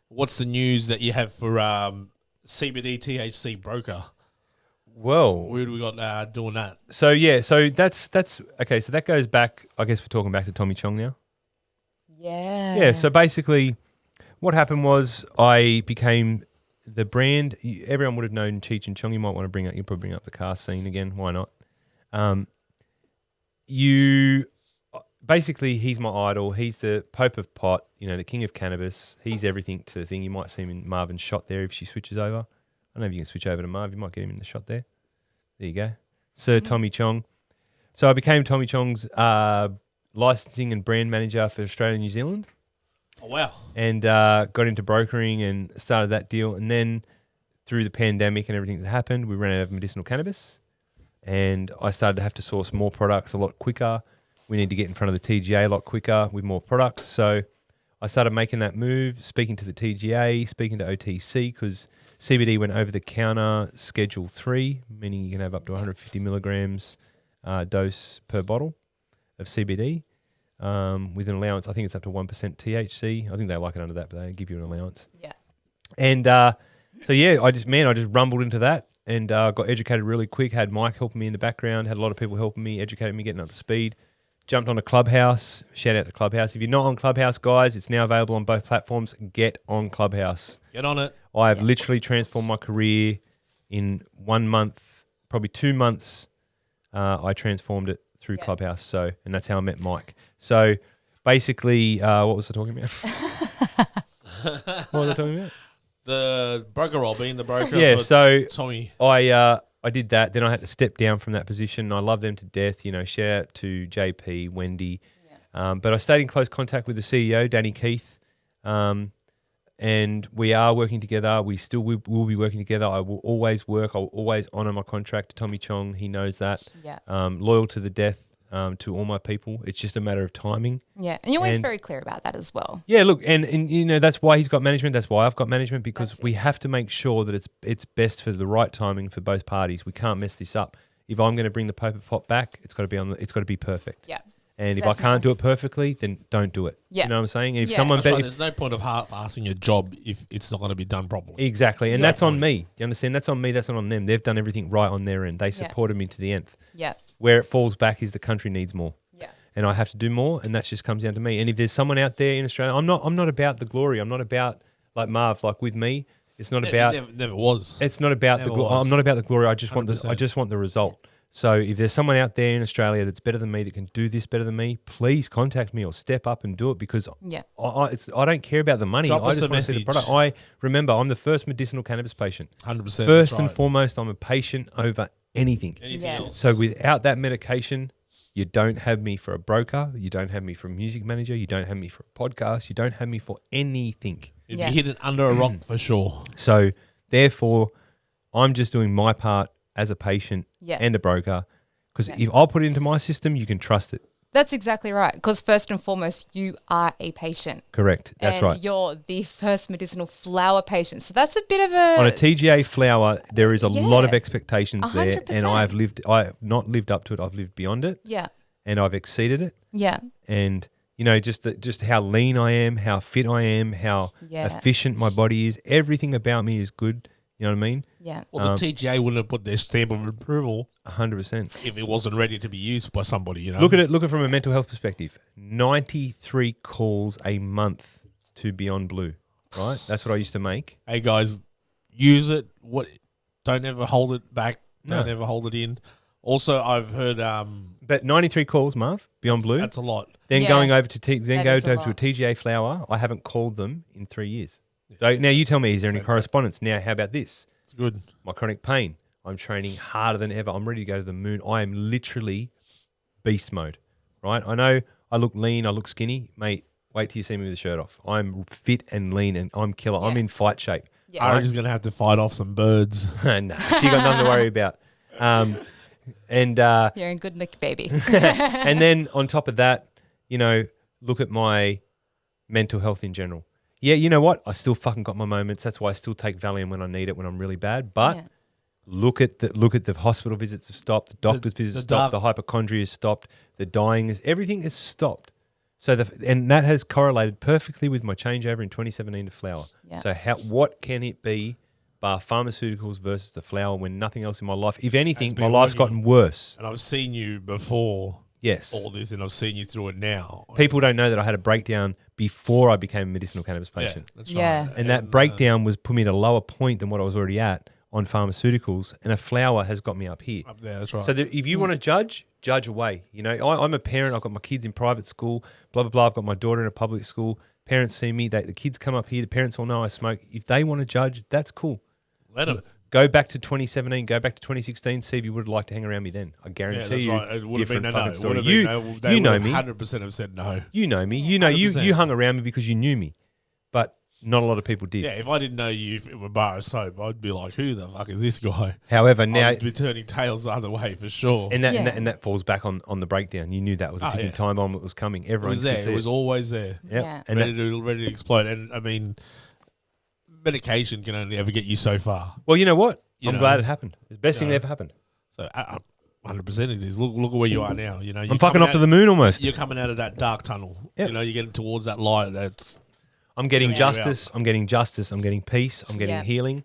what's the news that you have for CBD THC broker? Well, Where do we got doing that? so that's okay. So that goes back. I guess we're talking back to Tommy Chong now. Yeah. Yeah. So basically, what happened was I became the brand. Everyone would have known Cheech and Chong. You might want to bring up. You probably bring up the car scene again. Why not? Basically, he's my idol. He's the Pope of Pot. You know, the king of cannabis. He's everything to the thing. You might see him in Marvin's shot there if she switches over. I don't know if you can switch over to Marv. You might get him in the shot there. There you go. Sir Tommy Chong. So I became Tommy Chong's licensing and brand manager for Australia and New Zealand. Oh, wow. And got into brokering and started that deal. And then through the pandemic and everything that happened, we ran out of medicinal cannabis. And I started to have to source more products a lot quicker. We need to get in front of the TGA a lot quicker with more products. So I started making that move, speaking to the TGA, speaking to OTC, because CBD went over the counter Schedule 3, meaning you can have up to 150 milligrams dose per bottle of CBD with an allowance. I think it's up to 1% THC. I think they like it under that, but they give you an allowance. Yeah. And so yeah, I just rumbled into that and got educated really quick. Had Mike helping me in the background. Had a lot of people helping me, educating me, getting up to speed. Jumped on a Clubhouse. Shout out to Clubhouse. If you're not on Clubhouse, guys, it's now available on both platforms. Get on Clubhouse. Get on it. I have literally transformed my career in 1 month, probably 2 months. I transformed it through Clubhouse. So, and that's how I met Mike. So basically, what was I talking about? What was I talking about? The broker role, being the broker. Yeah, for so Tommy. I did that. Then I had to step down from that position. I love them to death. You know, shout out to JP, Wendy. Yeah. But I stayed in close contact with the CEO, Danny Keith. And we are working together. We still will be working together. I will always work. I will always honour my contract to Tommy Chong. He knows that. Yeah. Loyal to the death to all my people. It's just a matter of timing. Yeah. And you're always very clear about that as well. Yeah, look, and you know, that's why he's got management. That's why I've got management, because we have to make sure that it's best for the right timing for both parties. We can't mess this up. If I'm going to bring the Pope Pot back, it's got to be perfect. Yeah. And if I can't do it perfectly, then don't do it. Yeah. You know what I'm saying? And if there's no point of half-assing a job if it's not going to be done properly. Exactly. And that's on me. Do you understand? That's on me. That's not on them. They've done everything right on their end. They supported me to the nth. Yeah. Where it falls back is the country needs more. Yeah. And I have to do more, and that just comes down to me. And if there's someone out there in Australia, I'm not about the glory. I'm not about like Marv, like with me. It's not about never was. It's not about the glory. I'm not about the glory. I just want the result. So if there's someone out there in Australia that's better than me, that can do this better than me, please contact me or step up and do it, because I don't care about the money. Drop I us just a want to see the message. product. Remember, I'm the first medicinal cannabis patient. 100%. First and foremost, I'm a patient over anything. Anything else. So without that medication, you don't have me for a broker. You don't have me for a music manager. You don't have me for a podcast. You don't have me for anything. You'd be hidden under a rock for sure. So therefore, I'm just doing my part as a patient and a broker, because if I put it into my system, you can trust it. That's exactly right. Because first and foremost, you are a patient. Correct. That's right. You're the first medicinal flower patient. So that's a bit of a... On a TGA flower, there is a lot of expectations 100%. there, and I have not lived up to it. I've lived beyond it. Yeah. And I've exceeded it. Yeah. And you know, just how lean I am, how fit I am, how efficient my body is. Everything about me is good. You know what I mean? Yeah. Well, the TGA wouldn't have put their stamp of approval 100%. if it wasn't ready to be used by somebody, you know? Look at it from a mental health perspective. 93 calls a month to Beyond Blue, right? That's what I used to make. Hey, guys, use it. Don't ever hold it back. Don't ever hold it in. Also, I've heard... But 93 calls, Marv, Beyond Blue. That's a lot. Then going over to a a TGA flower, I haven't called them in 3 years. So now you tell me, is there any correspondence? Now, how about this? It's good. My chronic pain. I'm training harder than ever. I'm ready to go to the moon. I am literally beast mode, right? I know I look lean, I look skinny. Mate, wait till you see me with the shirt off. I'm fit and lean and I'm killer. I'm in fight shape. Yeah. Ari's going to have to fight off some birds. Nah, she got nothing to worry about. You're in good nick, baby. And then on top of that, you know, look at my mental health in general. Yeah, you know what? I still fucking got my moments. That's why I still take Valium when I need it, when I'm really bad. But look at the hospital visits have stopped, the doctor's visits have stopped, the hypochondria has stopped, the dying is, everything has stopped. So and that has correlated perfectly with my changeover in 2017 to flower. Yeah. So what can it be bar pharmaceuticals versus the flower when nothing else in my life, if anything, my life's gotten worse. And I've seen you before all this, and I've seen you through it now. People don't know that I had a breakdown before I became a medicinal cannabis patient. Yeah, that's Yeah. right. And that breakdown was put me at a lower point than what I was already at on pharmaceuticals, and a flower has got me up here. Up there, that's right. So if you want to judge away. You know, I'm a parent. I've got my kids in private school, blah, blah, blah. I've got my daughter in a public school. Parents see me. The kids come up here. The parents all know I smoke. If they want to judge, that's cool. Let them. Go back to 2017, go back to 2016, see if you would have liked to hang around me then. I guarantee you, right. It would have been different no. fucking It story. would have been no. They you know would me. 100% have said no. You know me. You know, you 100%. hung around me because you knew me. But not a lot of people did. Yeah, if I didn't know you if it were bar of soap, I'd be like, who the fuck is this guy? However, now I'd be turning tails the other way for sure. and that falls back on the breakdown. You knew that was a ticking time bomb that was coming. It Everyone was there. It was always there. Yep. Yeah. And Ready to explode. And I mean, medication can only ever get you so far. well, you know what? You I'm know, glad it happened. It's the best thing that ever happened. So 100% it is. Look at where you are now. You know, I'm fucking off to the moon almost. You're coming out of that dark tunnel. Yep. You know, you're getting towards that light. That's I'm getting Yeah. justice. I'm getting justice. I'm getting peace. I'm getting Yeah. healing.